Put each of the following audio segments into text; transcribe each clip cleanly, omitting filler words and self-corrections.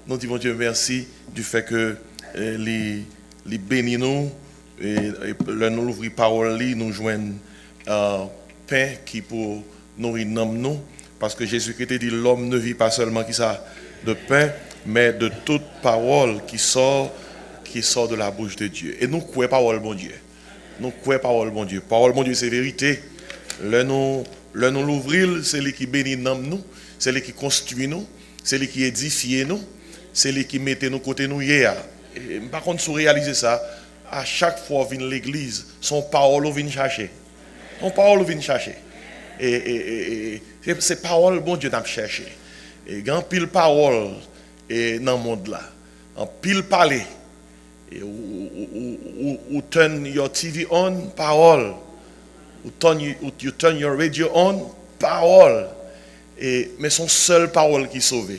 nous disons Dieu merci du fait que les bénis nous et nous ouvrir parole, nous joignent pain qui pour nourrir nous. Parce que Jésus-Christ dit l'homme ne vit pas seulement qui ça, de pain, mais de toute parole qui sort de la bouche de Dieu. Et nous croyons parole bon Dieu. Nous croyons parole bon Dieu. Parole bon Dieu, c'est vérité. Le nous l'ouvrir, c'est lui qui bénit nous, c'est lui qui construit nous, c'est lui qui édifie nous, c'est lui qui met nous côté nous hier. Et par contre, si vous réalisez ça, à chaque fois que vient l'église, son parole vient chercher. Son parole vient chercher. Et c'est parole bon Dieu t'a cherché. Et grand pile parole et dans le monde là. En pile parler. Et ou turn your TV on, parole. Ou turn your radio on, parole. Mais son seule parole qui sauve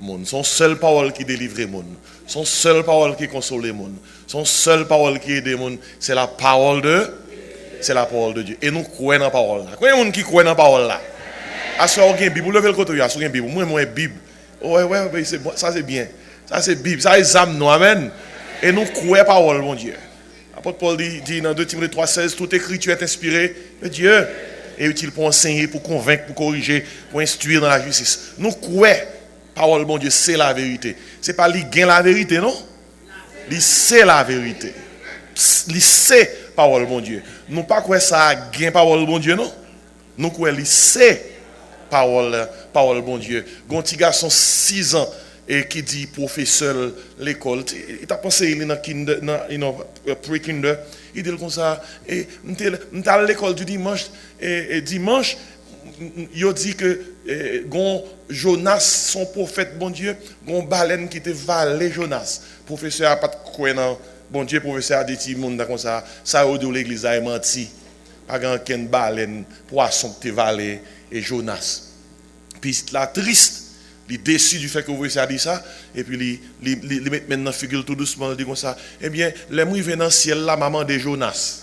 monde, son seule parole qui délivre monde, son seule parole qui console monde, son seule parole qui aide monde, c'est la parole de Dieu. Et nous croyons dans la parole là. Combien de monde qui croit dans la parole là? À ce moment, Bible, vous levez le côté, vous Bible. Moi, Bible. Ouais, ça c'est bien. Ça c'est Bible, ça c'est âme, nous, amen. Et nous croyons la parole, mon Dieu. L'apôtre Paul dit dans 2 Timothée 3,16, toute écriture est inspirée de Dieu et utile pour enseigner, pour convaincre, pour corriger, pour instruire dans la justice. Nous croyons parole, mon Dieu, c'est la vérité. C'est pas lui gain la vérité, non? Lui c'est la vérité. Lui c'est parole, mon Dieu. Nous pas quoi ça gain parole, mon Dieu, non? Nous croyons lui c'est parole, bon Dieu. Gon petit garçon 6 ans et qui dit professeur l'école, il t'a pensé il est dans pre-kinder, il dit comme ça et m'ta à l'école du dimanche et dimanche il dit que gon Jonas son prophète bon Dieu, gon baleine qui te valé Jonas. Professeur a pas quoi dans bon Dieu, professeur a dit ti monde comme ça au de l'église a menti. Pas grand ken baleine poisson te valé et Jonas. Puis la triste, il décide du fait que vous avez dit ça, et puis il met maintenant figure tout doucement, il dit comme ça, eh bien, les mouilles viennent dans le ciel, la maman de Jonas.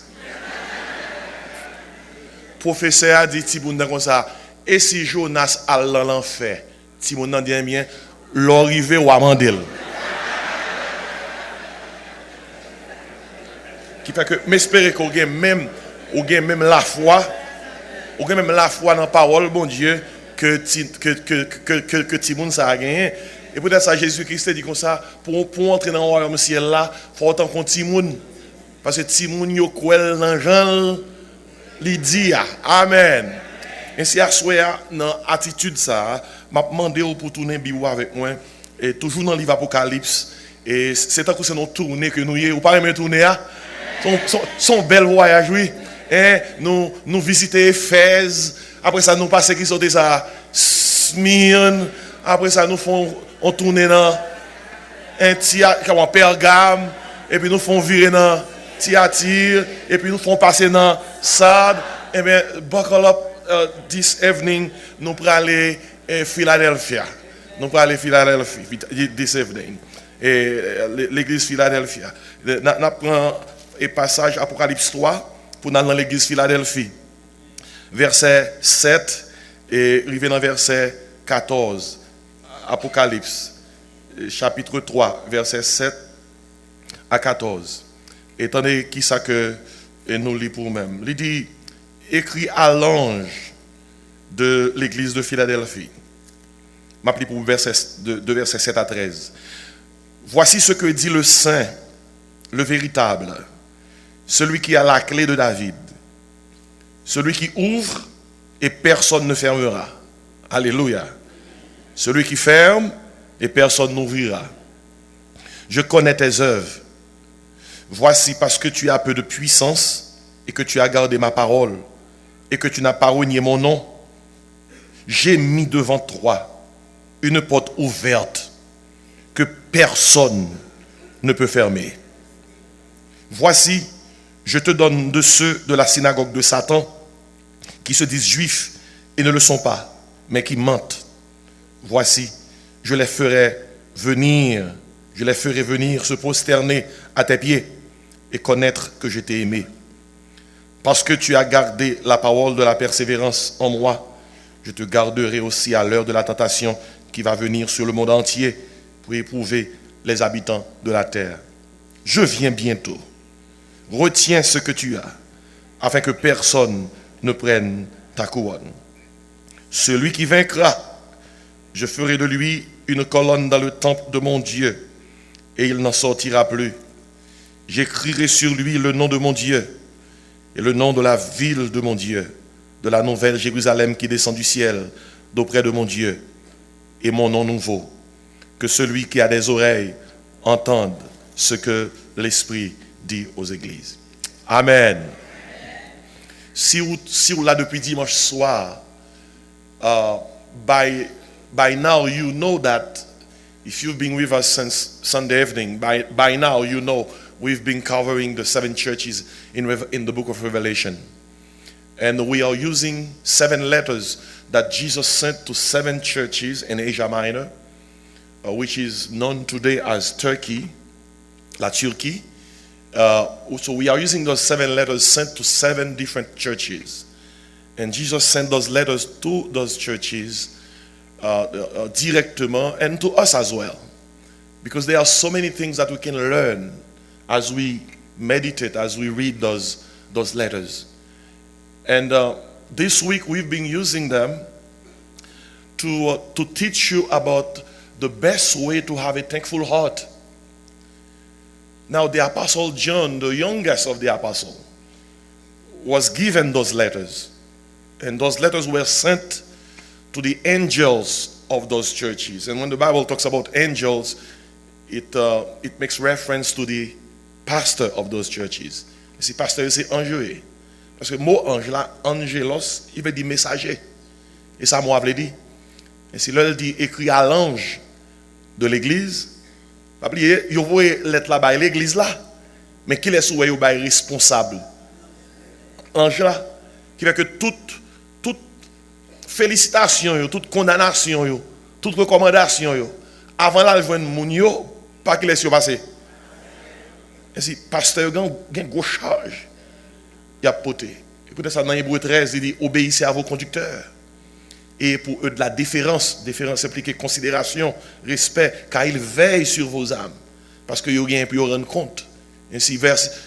Professeur a dit, Tiboun, comme ça, et si Jonas a l'enfer, Tiboun a dit, eh bien, l'arrivée ou Amandel. Qui fait que, m'espérer qu'on gagne même la foi, ou même la foi dans la parole, bon Dieu, que Timoun ça a gagné. Et peut-être ça, Jésus-Christ dit comme ça, pour entrer dans le royaume ciel là, il faut autant qu'on Timoun. Parce que Timoun, yo kwel dans Jean, il dit, Amen. Et si à soi, dans l'attitude ça, m'a demandé pour tourner Bible avec moi, et toujours dans le livre Apocalypse, et c'est tant que c'est notre tournée que nous y est, ou pas même tourner, son bel voyage, oui. Et nous visitons Éphèse. Après ça, nous passons qui sont à Smyrne. Après ça, nous on tourne dans un Pergame. Et puis nous faisons virer dans Thyatire. Et puis nous faisons passer dans Sardes. Et bien, buckle up this evening. Nous pour aller à Philadelphia. Nous pour aller à Philadelphia this evening. Et l'église Philadelphia. Nous prenons un passage Apocalypse 3 pour aller dans l'église Philadelphie. Verset 7 et arrivé dans verset 14. Apocalypse, chapitre 3, verset 7 à 14. Étendez qui ça que nous lisons pour nous-mêmes. Il dit, écrit à l'ange de l'église de Philadelphie. M'appelez pour de verset 7 à 13. Voici ce que dit le Saint, le véritable, celui qui a la clé de David. Celui qui ouvre et personne ne fermera. Alléluia. Celui qui ferme et personne n'ouvrira. Je connais tes œuvres. Voici parce que tu as peu de puissance et que tu as gardé ma parole et que tu n'as pas renié mon nom. J'ai mis devant toi une porte ouverte que personne ne peut fermer. Voici, je te donne de ceux de la synagogue de Satan qui se disent juifs et ne le sont pas, mais qui mentent. Voici, je les ferai venir se prosterner à tes pieds et connaître que je t'ai aimé. Parce que tu as gardé la parole de la persévérance en moi, je te garderai aussi à l'heure de la tentation qui va venir sur le monde entier pour éprouver les habitants de la terre. Je viens bientôt. Retiens ce que tu as, afin que personne ne prenne ta couronne. Celui qui vaincra, je ferai de lui une colonne dans le temple de mon Dieu, et il n'en sortira plus. J'écrirai sur lui le nom de mon Dieu, et le nom de la ville de mon Dieu, de la nouvelle Jérusalem qui descend du ciel, d'auprès de mon Dieu, et mon nom nouveau. Que celui qui a des oreilles entende ce que l'Esprit dit aux églises. Amen. Si vous là depuis dimanche soir, by now you know that if you've been with us since Sunday evening, by now you know we've been covering the 7 churches in the book of Revelation. And we are using 7 letters that Jesus sent to 7 churches in Asia Minor, which is known today as Turkey, La Turquie. So we are using those 7 letters sent to 7 different churches. And Jesus sent those letters to those churches directement and to us as well. Because there are so many things that we can learn as we meditate, as we read those letters. And this week we've been using them to teach you about the best way to have a thankful heart. Now the Apostle John, the youngest of the apostles, was given those letters. And those letters were sent to the angels of those churches. And when the Bible talks about angels, it makes reference to the pastor of those churches. Et si pasteur, c'est ange. Parce que le mot ange là, angelos, il veut dire messager. Et ça m'a dit. Et si l'on dit écrit à l'ange de l'église, pas oublier, il voit l'être là-bas l'église là, mais qui est souhait ou responsable. Ange là, qui fait que toute félicitation, toute condamnation, toute recommandation, avant là, joindre moun yo, pas qu'il est passé. Et si pasteur a une grosse charge, il a poté. Écoutez ça dans Hébreu 13, il dit obéissez à vos conducteurs. Et pour eux de la déférence implique considération, respect, car ils veillent sur vos âmes. Parce que vous avez un peu rendre compte. Ainsi,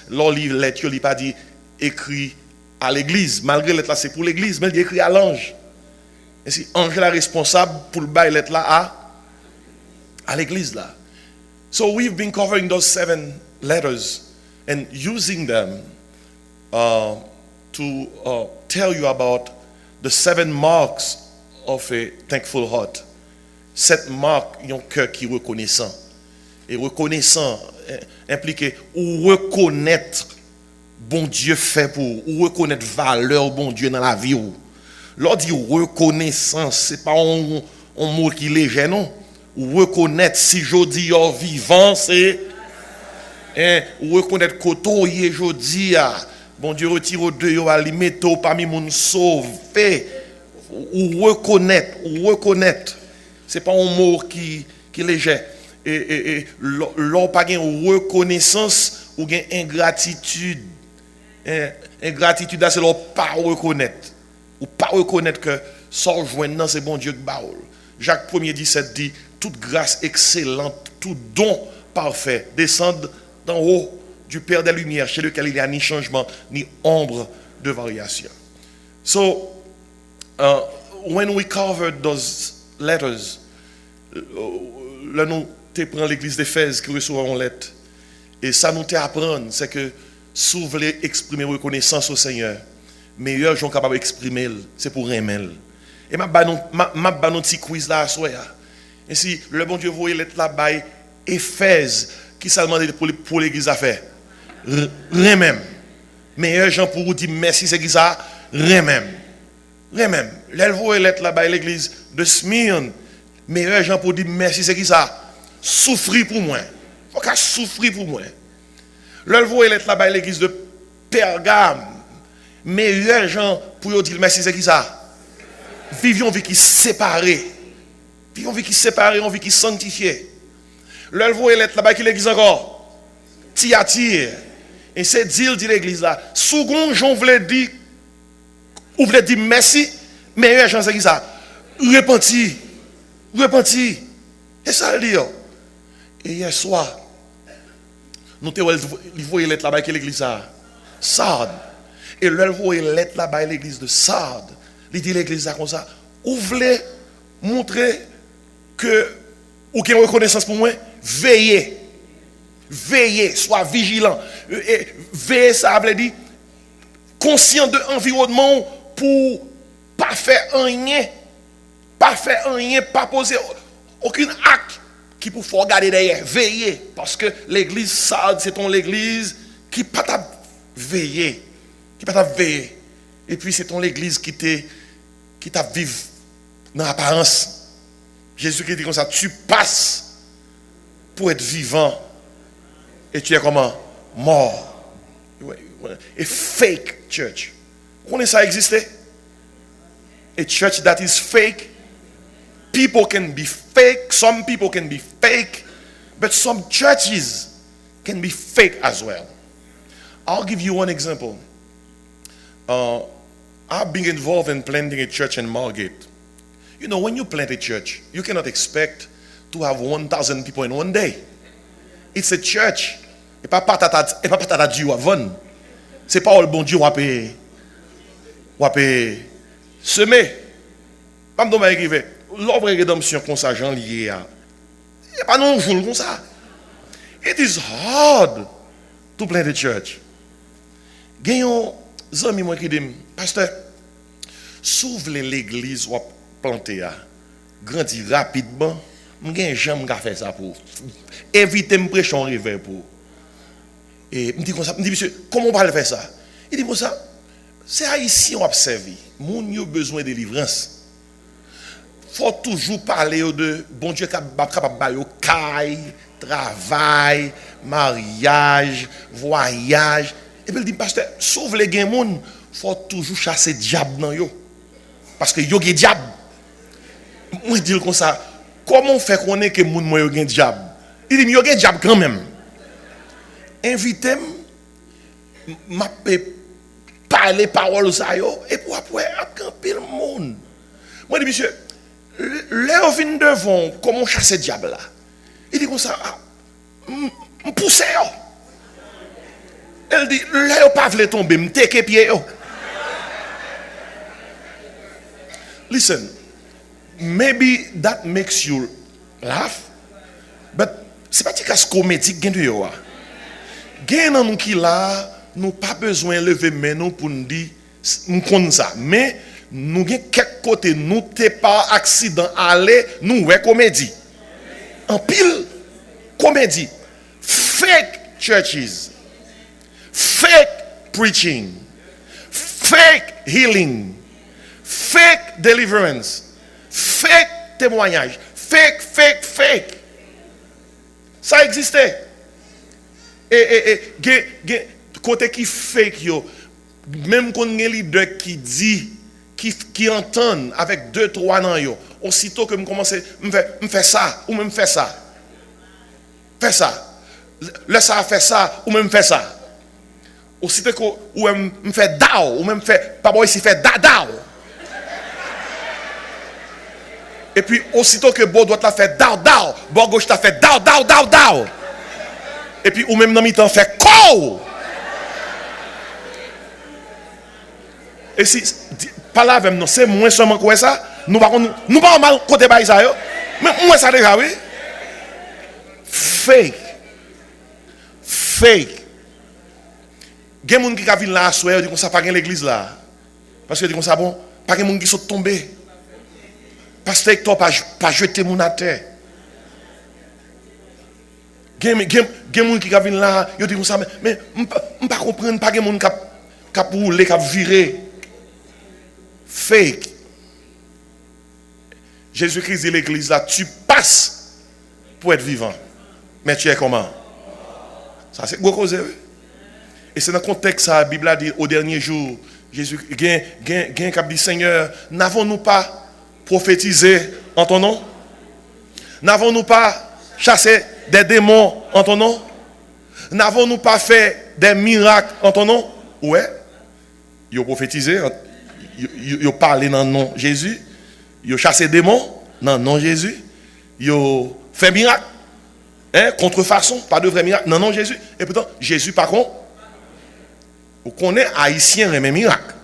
leur livre, lettre, il n'a pas dit écrit à l'église. Malgré l'être là, c'est pour l'église, mais il dit écrit à l'ange. Ainsi, ange est responsable pour le bail l'être là à l'église là. So we've been covering those 7 letters and using them to tell you about the 7 marks of a thankful heart. 7 marques, un cœur qui est reconnaissant. Et reconnaissant implique ou reconnaître bon Dieu fait pour, ou reconnaître valeur bon Dieu dans la vie. L'on dit reconnaissance, c'est pas un mot qui est léger, non. Ou reconnaître si je dis vivant, c'est ou reconnaître koto yé jodi bon Dieu retire au deux yo ali metto parmi moun sauvé. Ou reconnaître, c'est pas un mot qui est léger. Et l'on pas gain reconnaissance ou gain ingratitude. Ingratitude c'est l'on pas reconnaître. Ou pas reconnaître que sans joindre c'est bon Dieu qui baoul. Jacques 1er 17 dit toute grâce excellente, tout don parfait descend d'en haut du Père des Lumières, chez lequel il n'y a ni changement ni ombre de variation. So when we covered those letters, là nous te prend l'église d'Éphèse qui reçoit une lettre. Et ça nous t'apprendre, c'est que si vous voulez exprimer reconnaissance au Seigneur, meilleur gens capable d'exprimer, c'est pour aimer. Et ma petit quiz là à soi. Et si le bon Dieu voyait lettre là-bas, Éphèse, qui s'est demandé pour l'église à faire, rien même. Meilleur gens pour vous dire merci, c'est qui ça, rien même. Rien même. L'elle lettre là-bas l'église de Smyrne, meilleur gens pour dire merci, c'est qui ça, souffrir pour moi. Faut qu'à souffrir pour moi. L'elle lettre là-bas l'église de Pergame, meilleur gens pour dire merci, c'est qui ça. Vivions vie qui séparée. Vivions vie qui séparée, on vie qui sanctifiée. L'elle lettre là-bas qui l'église encore. Thyatire. Et c'est dire dit l'église là. Second Jean voulait dire ou voulait dire merci, meilleur gens c'est qui ça. Repentir. Et ça le dit. Et hier soir, nous avons envoyé lettre là-bas, quelle église ça? Sardes. Et là, vous voyez lettre là-bas, l'église de Sardes. Il dit l'église là comme ça. Vous voulez montrer que, ou qu'il y a une reconnaissance pour moi, veillez. Veillez, sois vigilant. Et veillez, ça veut dire conscient de l'environnement pour pas faire rien. Pas faire rien, pas poser aucun acte qui pour faut regarder derrière. Veillez. Parce que l'église Sardes, c'est ton église qui pas t'a veillé. Qui pas t'a veillé. Et puis c'est ton église qui t'a vivre dans l'apparence. Jésus-Christ dit comme ça, tu passes pour être vivant et tu es comment? Mort. A fake church. Vous connaissez ça exister? A church that is fake. People can be fake. Some people can be fake. But some churches can be fake as well. I'll give you one example. I've been involved in planting a church in Margate. You know, when you plant a church, you cannot expect to have 1,000 people in one day. It's a church. Et pas patata Dieu avant. C'est pas le bon Dieu ou semer. Pas me demander l'œuvre de rédemption comme ça Jean lié à. Il n'y a pas non jour comme ça. It is hard to plant a church. Gagnons amis moi qui dit pasteur s'ouvre l'église ou planter a grandir rapidement. M'gain jamais gars faire ça pour éviter me prêcher en rivière pour. Et me dit comme ça, me dit monsieur, comment on va faire ça? Il dit comme ça, c'est haïtien on observe. Moun yo besoin de délivrance. Faut toujours parler de bon Dieu capable ba yo caille, travail, mariage, voyage. Et puis il dit pasteur, sauve les gen moun, faut toujours chasser diable dans yo. Parce que yo gen diable. Moi je dis comme ça, comment on fait qu'on est que moun moi yo gen diable? Il dit yo gen diable quand même. Invitez-moi, m'a parler parole ça yo et pour après camper le monde. Moi dis monsieur, là on vient devant comment chasser diable là. Il dit comme ça, me pousser yo. Elle dit là yo pas vle tomber, me teke pied yo. Listen, maybe that makes you laugh, but c'est pas du cas comédie gen de yo. Gen nan nou ki la, nous pas besoin de lever main nous pour nous dire nous connaissons ça. Mais nous gen quelque côté nous t'es pas accident aller, nous ouais comédie. En pile comédie. Fake churches. Fake preaching. Fake healing. Fake deliverance. Fake témoignage. Fake. Ça existait. Côté qui fake yo, même quand les leaders qui dit qui entendent avec 2-3 nan yo, aussitôt que me commencer me faire ça ou même faire ça. Faire ça. Laisse ça faire ça ou même faire ça. Aussitôt que ou me fait dao ou même fait pas bon ici fait dao. Et puis aussitôt que bon doit la faire dao, bon gauche t'a fait dao. Et puis ou même dans mi-temps fait ko. Et si pas là avec nous c'est moins seulement quoi ça nous pas mal côté bail ça yo mais moi ça déjà oui fake gen moun qui ka vinn là soir dit comme ça pas gen l'église là parce que dit comme ça bon pas gen moun qui saute tomber pasteur toi pas jeter moun à terre gen moun qui ka vinn là yo dit comme ça mais on pas comprendre pas gen moun qui rouler qui virer fake. Jésus-Christ dit l'église là, tu passes pour être vivant. Mais tu es comment? Ça c'est gros cause. Et c'est dans le contexte ça, la Bible a dit au dernier jour, Jésus qui dit Seigneur, n'avons-nous pas prophétisé en ton nom? N'avons-nous pas chassé des démons en ton nom? N'avons-nous pas fait des miracles en ton nom? Ouais. Ils ont prophétisé. Ils ont parlé dans le nom de Jésus. Ils ont chassé des démons dans le nom de Jésus. Ils ont fait miracle. Hein, contrefaçon, pas de vrai miracle. Non, non, Jésus. Et pourtant, Jésus, par contre, vous connaissez Haïtien, les mêmes miracles.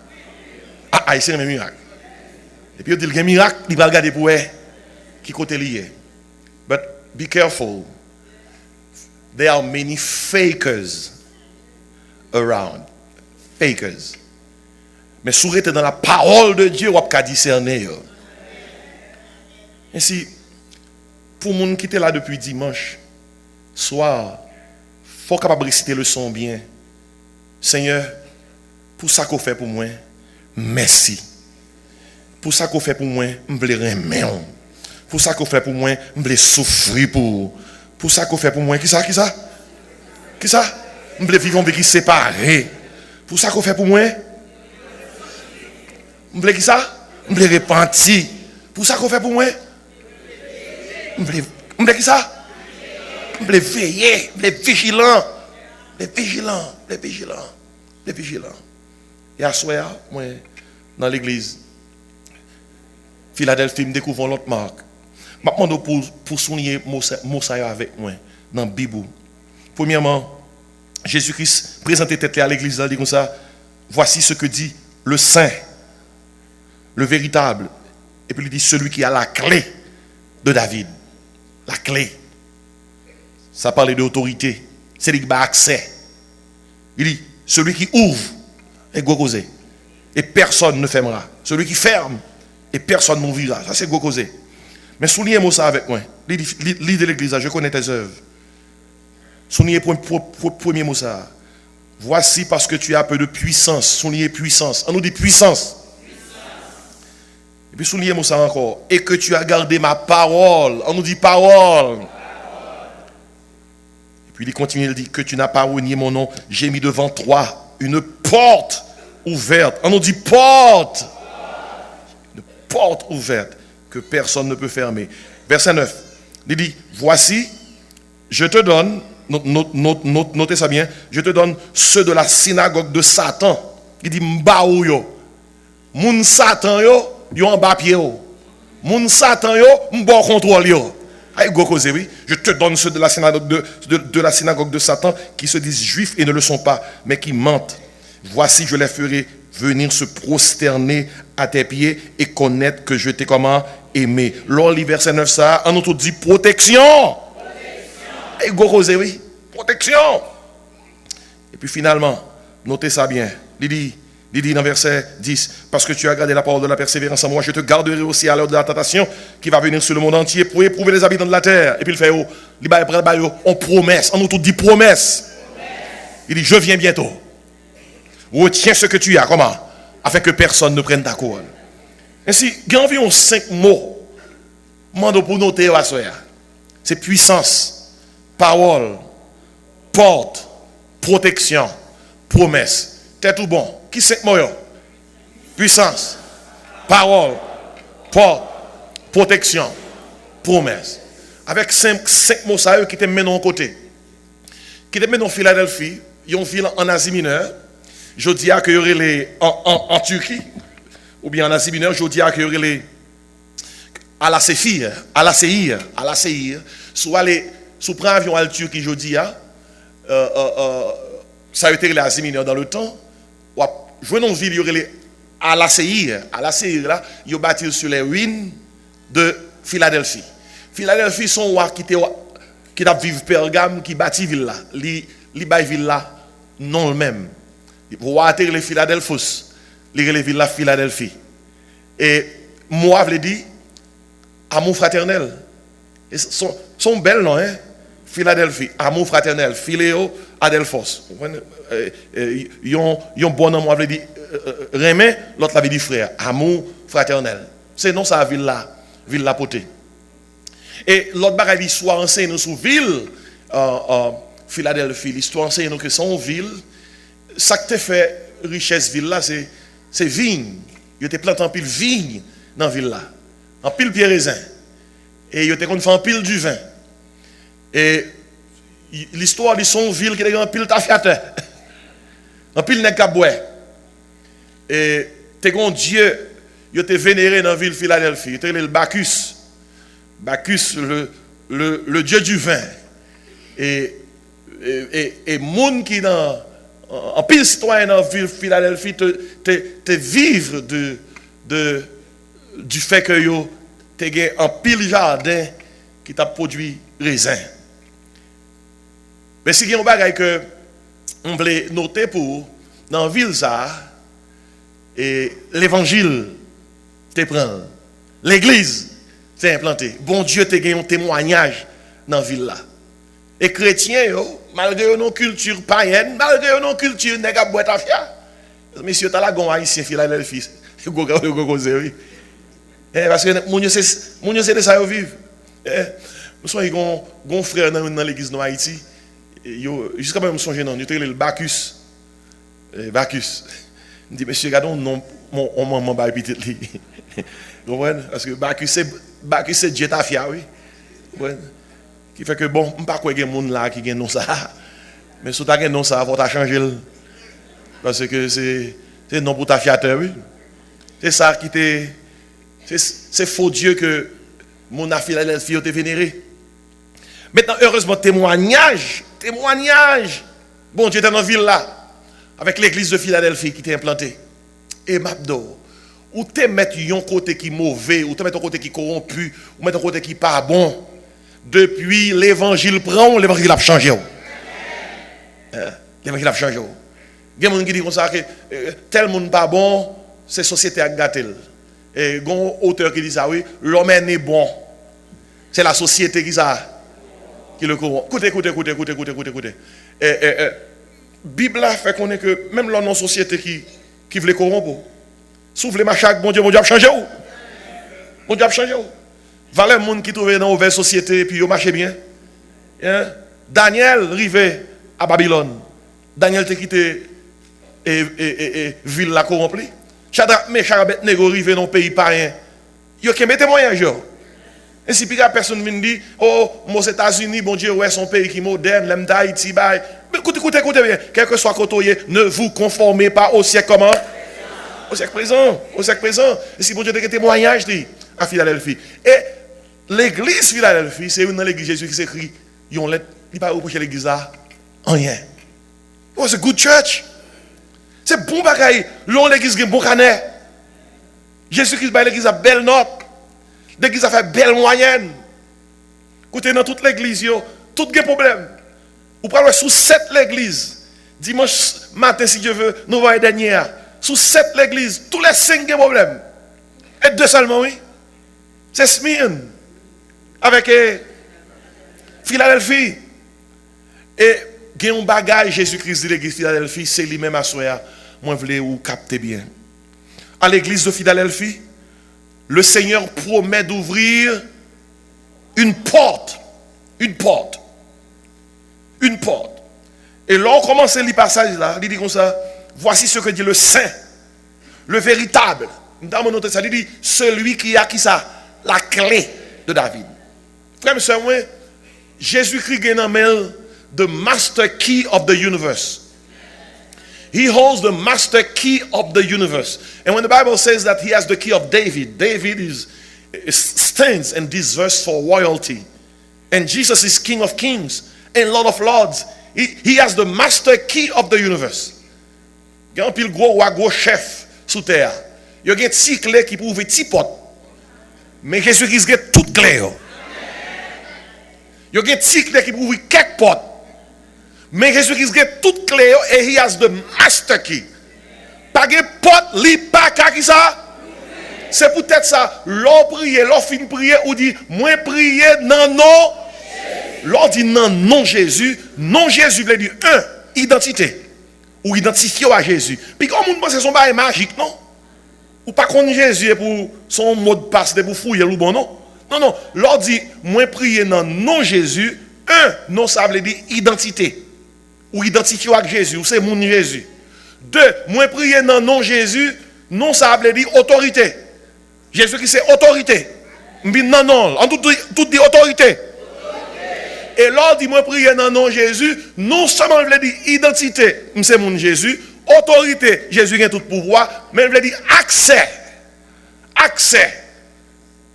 Ah, Haïtien, les mêmes miracles. Et puis, il dit qu'il y a un miracle, il va regarder pour eux qui côté lié. But be careful. There are many fakers around. Fakers. Mais si vous êtes dans la parole de Dieu, vous pouvez discerner. Ainsi, pour les gens qui étaient là depuis dimanche soir, il faut capable réciter le son bien. Seigneur, pour ça qu'on fait pour moi, merci. Pour ça qu'on fait pour moi, je veux remercier. Pour ça qu'on fait pour moi, je veux souffrir pour. Pour ça qu'on fait pour moi, qui ça? Je veux vivre avec qui séparé. Pour ça qu'on fait pour moi, je veux qui ça? Je veux repentir. Pour ça qu'on fait pour moi, je veux qui ça? Je veux veiller, je veux vigilant. Les vigilants. Et à soir, moi, dans l'église, Philadelphie, me découvre l'autre marque. Je demande pour souligner Moussa avec moi, dans la Bible. Premièrement, Jésus-Christ présente tête à l'église, il dit comme ça, voici ce que dit le Saint, le véritable. Et puis il dit celui qui a la clé de David. La clé. Ça parle d'autorité. C'est lui qui a accès. Il dit, celui qui ouvre est gokosé. Et personne ne fermera. Celui qui ferme, et personne n'ouvrira. Ça c'est gokosé. Mais soulignez-moi ça avec moi. Lis de l'église, je connais tes œuvres. Soulignez premier mot ça. Voici parce que tu as peu de puissance. Soulignez puissance. On nous dit puissance. Et puis soulignez-moi ça encore. Et que tu as gardé ma parole. On nous dit parole. Puis il continue, il dit que tu n'as pas renié mon nom. J'ai mis devant toi une porte ouverte. On nous dit porte. Une porte ouverte que personne ne peut fermer. Verset 9. Il dit, voici, je te donne, notez ça bien, je te donne ceux de la synagogue de Satan. Il dit, m'baou yo. Moun Satan yo en bas pied yo. Moun Satan yo, m'bon contrôle yo. Je te donne ceux de la synagogue de Satan qui se disent juifs et ne le sont pas, mais qui mentent. Voici, je les ferai venir se prosterner à tes pieds et connaître que je t'ai comment aimé. Lors du verset 9, ça, on nous dit protection. Protection. Et puis finalement, notez ça bien. Il dit dans verset 10, parce que tu as gardé la parole de la persévérance en moi, je te garderai aussi à l'heure de la tentation qui va venir sur le monde entier pour éprouver les habitants de la terre. Et puis il fait, on promesse, on nous tout dit promesse. Il dit, je viens bientôt. Retiens ce que tu as, comment? Afin que personne ne prenne ta couronne. Ainsi, il y a environ 5 mots. Mando pour noter à soya. C'est puissance, parole, porte, protection, promesse. C'est tout bon. Qui c'est moyo? Puissance, parole, porte, protection, promesse. Avec 5 mots ça qui te mènent en côté. Qui te mènent en Philadelphie, il y a une ville en Asie mineure. Je dis que y aurait les en Turquie ou bien en Asie mineure, je dis que y aurait les à la Seir, soit les sous prend avion à la Turquie, je dis ça a été l'Asie mineure dans le temps. Je vois une ville, il y aurait les à la Seir là, ils ont bâti sur les ruines de Philadelphie. Philadelphie sont roi qui a vivre Pergame qui bâti ville là, li bâti ville là non le même. Roi atterrir les Philadelphos, les ville là Philadelphie. Et moi je dit amour fraternel. Et son bel nom hein, Philadelphie, amour fraternel, Philéo Adelphos. Yon bon nom, moi je dit Rémé, l'autre l'avait dit frère, amour fraternel. C'est non ça ville là potée. Et l'autre bagaille l'histoire enseigne nous sur ville Philadelphie, l'histoire enseigne nous que son ville, ça qui te fait richesse ville là c'est vigne. Il te plante en pile vigne dans ville là. En pile pierre raisin. Et il te kon fait en pile du vin. Et l'histoire de son ville qui est en pile tafiateur. En pile nèg ka boire. Et te kon Dieu, il te vénéré dans la ville Philadelphie, il te le Bacchus. Bacchus le dieu du vin. et monde qui dans en pile citoyen dans ville Philadelphie te vivre du fait que yo te gen en pile jardin qui t'a produit raisin. Mais si il y a un bagage que on voulait noter pour dans la ville ça et l'évangile te prend, l'église t'est implantée. Bon Dieu te gagne un témoignage dans la ville là. Et chrétiens yo, malgré nos culture païenne, malgré nos culture nèg a boîte à fia. Monsieur t'as la gon haïtien Philadelphie. Go oui. Parce que mon Dieu c'est de ça yo vivre. Nous sommes gon frère dans l'église de Haïti. Jusqu'à même songer non, nous le Bacchus. Bacchus. Je dis monsieur regardons non mon maman ba petite li. Vous comprenez parce que Bacchus c'est Dieu ta fia oui. Qui fait que bon, on pas quoi gen monde là qui gen non ça. Mais si tu as gen non ça, faut ta changer parce que c'est non pour ta fiateur oui. C'est ça qui te c'est faux Dieu que mon a Philadelphie te vénéré. Maintenant heureusement témoignage. Bon Dieu était dans la ville là avec l'église de Philadelphie qui était implantée. Et Mabdo, ou te mettre un côté qui mauvais, ou te mettre un côté qui corrompu, ou mettre un côté qui pas bon. Depuis l'évangile prend, l'évangile a changé. L'évangile a changé. Il y a des gens qui disent comme ça que tel monde pas bon, c'est société à gâter. Et il y a un auteur qui dit ça, oui, l'homme est bon. C'est la société qui le corrompt. Écoutez. Bible fait qu'on est que même dans nos sociétés qui veulent corrompre, souffle les machacs, bon Dieu a changé. Bon Dieu a changé. Valait monde qui trouvait dans une mauvaise société et puis il marchait bien. Daniel arrivait à Babylone. Daniel t'a quitté et ville la corrompue. Shadrach, Meshach, Abednego arrivé dans un pays païen. Yo qui mettez moyen jo. Et si puis personne vient dire oh aux États-Unis bon Dieu ouais son pays qui moderne, l'aime d'Haïti bail. Écoutez bien, quel que soit côté, ne vous conformez pas au siècle comment? Au siècle présent. Et si bon Dieu a des témoignages à Philadelphie. Et l'église Philadelphie, c'est une dans l'église Jésus qui s'écrit, ils ont lettre, il pas reprocher l'église là, rien. It was a good church. C'est bon bagaille, l'on l'église qui est bon canet. Jésus-Christ ba l'église a belle note. L'église a fait belle moyenne. Écoutez dans toute l'église yo, tout gen problème. Ou parlez sous 7 l'église. Dimanche matin si Dieu veut, nous voyons dernière. Sous 7 l'église, tous les 5 gen problème. Et 2 seulement oui. C'est Smyrne avec Philadelphie. Et il y a un bagage Jésus-Christ de l'église Philadelphie, c'est lui-même à soi. Moi, je voulais vous capter bien. À l'église de Philadelphie, le Seigneur promet d'ouvrir une porte. Une porte. Et là, on commence le passage là, il dit comme ça, voici ce que dit le Saint, le véritable. Il dit, celui qui a qui ça? La clé de David. Frère et sœur, Jésus-Christ est the master key of the universe. He holds the master key of the universe. And when the Bible says that he has the key of David, David stands in this verse for royalty. And Jesus is King of kings and Lord of lords. He has the master key of the universe. Il y a un pile gros chef sous terre. Il y a une petite clé qui peut ouvrir une petite porte. Mais Jésus-Christ a toute clé. Il y a une petite clé qui peut ouvrir quelques portes. Mais Jésus-Christ a toute clé et he has the master key. Pas de porte, li pas qui ça. C'est peut-être ça. L'on prie, l'on fin prier ou dit moi prier non non. L'on dit non Jésus. Non Jésus veut dire identité ou identifier à Jésus. Puis comme on pense que son bail magique non. Ou pas qu'on Jésus pour son mot de passe pour fouiller ou bon non. Non, l'on dit moi prier non Jésus. Non ça veut dire identité. Ou identifier avec Jésus, ou c'est mon Jésus. 2, moi prier dans non Jésus, non ça veut dire autorité. Jésus qui c'est autorité. Non, on tout dit autorité. Et là dit moi prier dans non Jésus, non seulement veut dire identité, c'est mon Jésus, autorité, Jésus a tout pouvoir, mais veut dire accès.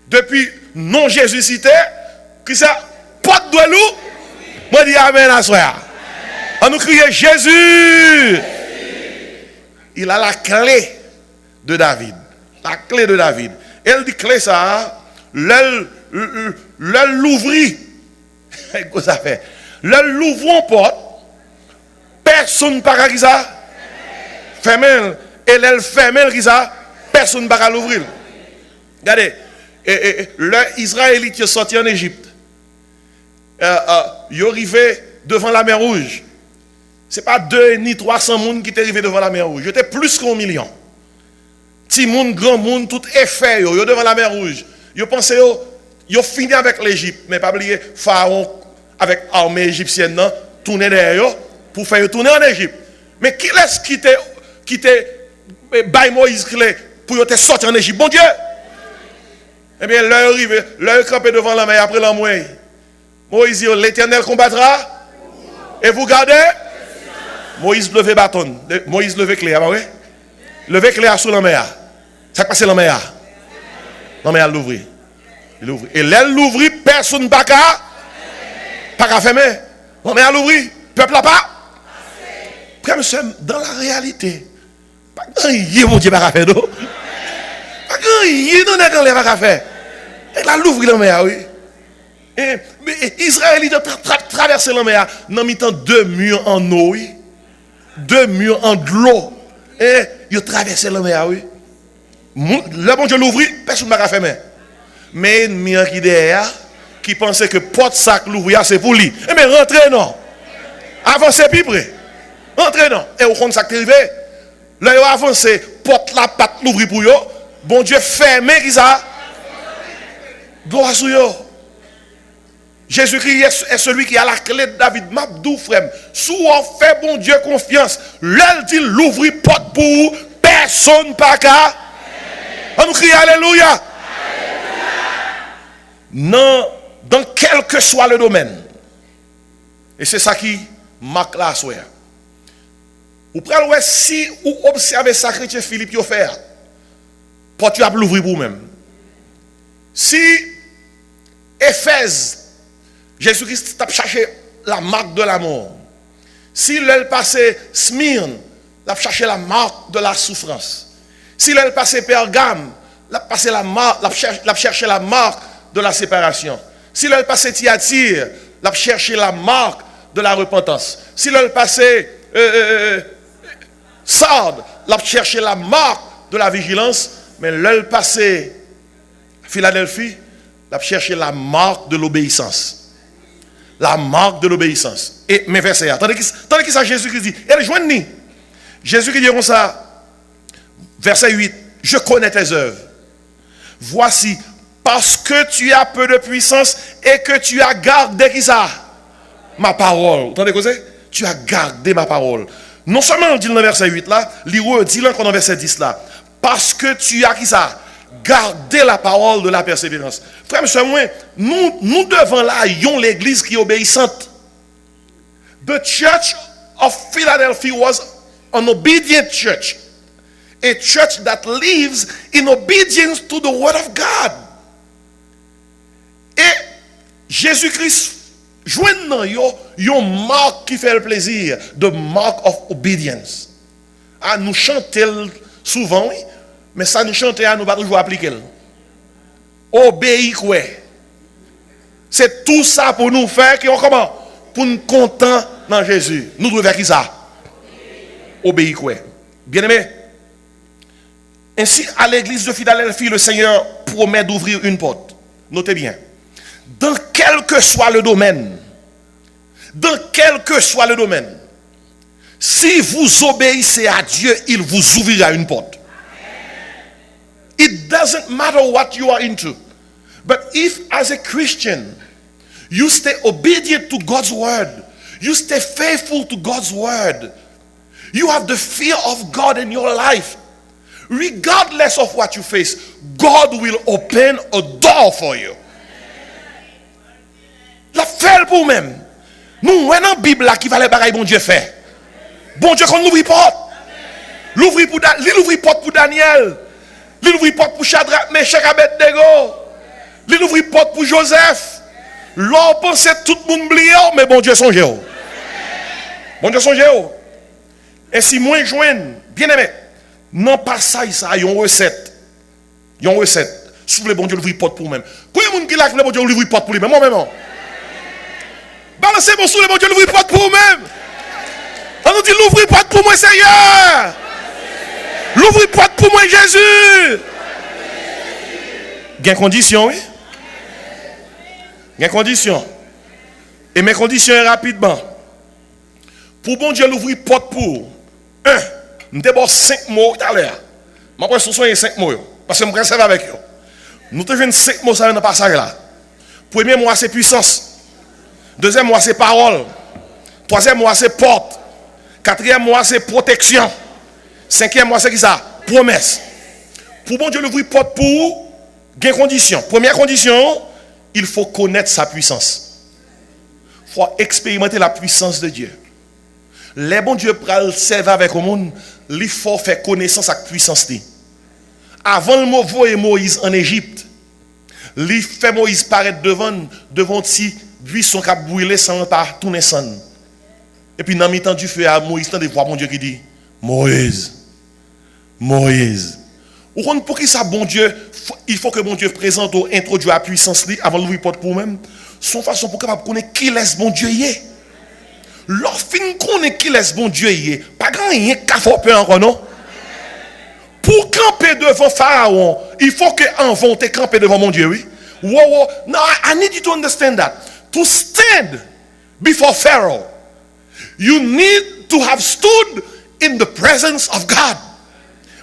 Depuis non Jésus cité, qui ça porte de l'eau. Moi dis dit amen à soi. On nous crie Jésus. Il a la clé de David. La clé de David. Elle dit clé ça, l'ouvrit. Qu'est-ce que ça fait? L'ouvre en porte. Personne ne peut pas ça. Fermez. Et elle ferme ça. Personne ne peut pas l'ouvrir. Regardez. Les Israélites sont sortis en Égypte. Ils sont arrivés devant la mer Rouge. Ce n'est pas 2 ni 300 personnes qui sont arrivés devant la mer Rouge. J'étais plus qu'1 million. Petit monde, grand monde, tout effet, ils sont devant la mer Rouge. Ils pensaient qu'ils ont fini avec l'Égypte. Mais pas oublier, Pharaon, avec l'armée égyptienne, tourner derrière eux pour faire tourner en Égypte. Mais qui est-ce qui était Moïse clé pour te sortir en Égypte? Bon Dieu! Eh bien, l'heure arrive, l'heure campé devant la mer après l'envoyer. Moïse dit, l'Éternel combattra. Et vous gardez? Moïse levait bâton. Moïse levait clé. Ah, oui? Levait clé sous la mer. Ça passe la mer. La mer l'ouvrit. Il ouvrit. Et l'aile l'ouvrit, personne n'a pas fermer. La mer l'ouvrit. Peuple n'a pas. Comme ça, dans la réalité, pas grand yé, mon Dieu, pas faire d'eau. Pas grand yé, non, n'est pas faire. Et là, l'ouvrit la mer, oui. Mais Israël a traversé la mer, dans mi-temps 2 murs en eau, oui. 2 murs en de l'eau. Et il a traversé la mer, oui. Le bon Dieu l'ouvrit, personne ne m'a fermé. Mais ennemi qui derrière, qui pensait que porte sac l'ouvrir, c'est pour lui. Eh bien, rentrez, non. Avancez, puis près. Rentrez, non. Et au compte, ça qui est arrivé. Là, il a avancé, porte la patte l'ouvrir pour eux. Bon Dieu fermé, qui ça? Gloire sur eux. Jésus-Christ est celui qui a la clé de David. Mabdou, frère. Sous on fait bon Dieu confiance. L'elle dit l'ouvrir porte pour personne pas qu'à. On nous crie Alléluia. Non, dans quel que soit le domaine. Et c'est ça qui marque la soirée. Ou prenez si vous observez ça, chrétien Philippe, vous fait. Porte tu as l'ouvrir pour vous-même. Si Éphèse, Jésus-Christ a cherché la marque de la mort. Si l'elle passait Smyrne, il a cherché la marque de la souffrance. Si l'elle passait Pergame, il a cherché la marque de la séparation. Si l'elle passait Thyatire, il a cherché la marque de la repentance. Si l'elle passait Sardes, il a cherché la marque de la vigilance. Mais l'elle passait Philadelphie, il a cherché la marque de l'obéissance. La marque de l'obéissance. Et mes versets, attendez qui ça Jésus-Christ dit. Elle joigne-ni. Jésus-Christ dit comme ça, verset 8, je connais tes œuvres. Voici, parce que tu as peu de puissance et que tu as gardé qui ça? Ma parole. Attendez quoi c'est? Tu as gardé ma parole. Non seulement on dit dans le verset 8 là, l'Hébreu dit encore dans le verset 10 là, parce que tu as qui ça? Gardez la parole de la persévérance. Frère, monsieur, nous devons là, yon l'église qui est obéissante. The church of Philadelphia was an obedient church. A church that lives in obedience to the word of God. Et Jésus-Christ, joignant yon marque qui fait le plaisir, the mark of obedience. Ah, nous chantons souvent, oui. Mais ça nous chante à nous pas toujours appliquer. Obéir quoi? C'est tout ça pour nous faire qui on comment? Pour nous contents dans Jésus. Nous devons faire qui ça? Obéir quoi? Bien aimé. Ainsi à l'église de Philadelphie, le Seigneur promet d'ouvrir une porte. Notez bien. Dans quel que soit le domaine, si vous obéissez à Dieu, il vous ouvrira une porte. It doesn't matter what you are into. But if as a Christian, you stay obedient to God's word, you stay faithful to God's word, you have the fear of God in your life, regardless of what you face, God will open a door for you. La fait pour même. Nous, on a une Bible là qui va les bagailles bon Dieu fait. Bon Dieu qu'on l'ouvre porte. L'ouvre porte pour Daniel. Il ouvre porte pour Shadrach, Meshach, Abednego. Il ouvre porte pour Joseph. L'on pense tout le monde oublié, mais bon Dieu songe. Bon Dieu songe. Et si moi joigne, bien aimé, non pas ça, il y a une recette. Il y a une recette. Si vous voulez, bon Dieu l'ouvre porte pour vous-même. Combien de monde qui l'a que le bon Dieu l'ouvre porte pour lui-même? Moi-même. Balancez mon sou, le bon Dieu l'ouvre porte pour vous-même. On nous dit l'ouvre porte pour moi, Seigneur. L'ouvre porte pour moi, Jésus. Gain condition, oui. Gain condition. Et mes conditions rapidement. Pour bon Dieu l'ouvrir porte pour. 1. Nous avons 5 mots tout à l'heure. Je vais soigner 5 mots. Parce que je me réserve avec eux. Nous avons 5 mots dans le passage là. Premier mot c'est puissance. Deuxième mot c'est parole. Troisième mot c'est porte. Quatrième mot c'est protection. Cinquième mot c'est qui ça? Promesse. Pour bon Dieu l'ouvrir porte pour. Gain condition. Première condition, il faut connaître sa puissance. Il faut expérimenter la puissance de Dieu. Les bons Dieu pral servir avec le monde, il faut faire connaissance avec la puissance. Avant le mot voyer Moïse en Égypte, il fait Moïse paraître devant si buisson qui a brûlé sans pas tourner sans. Et puis dans le temps du feu à Moïse, tant de voix mon Dieu qui dit Moïse, Moïse. Ou pour qui ça bon Dieu, il faut que bon Dieu présente ou introduise la puissance avant de l'ouvrir porte pour vous-même. Son façon pour capable connaître qui laisse bon Dieu y est. Lorsqu'on connaît qui laisse bon Dieu y est, pas grand rien qu'à faire peur encore non. Pour camper devant Pharaon, il faut que en te camper devant mon Dieu, oui. Wow. Now I need you to understand that. To stand before Pharaoh, you need to have stood in the presence of God.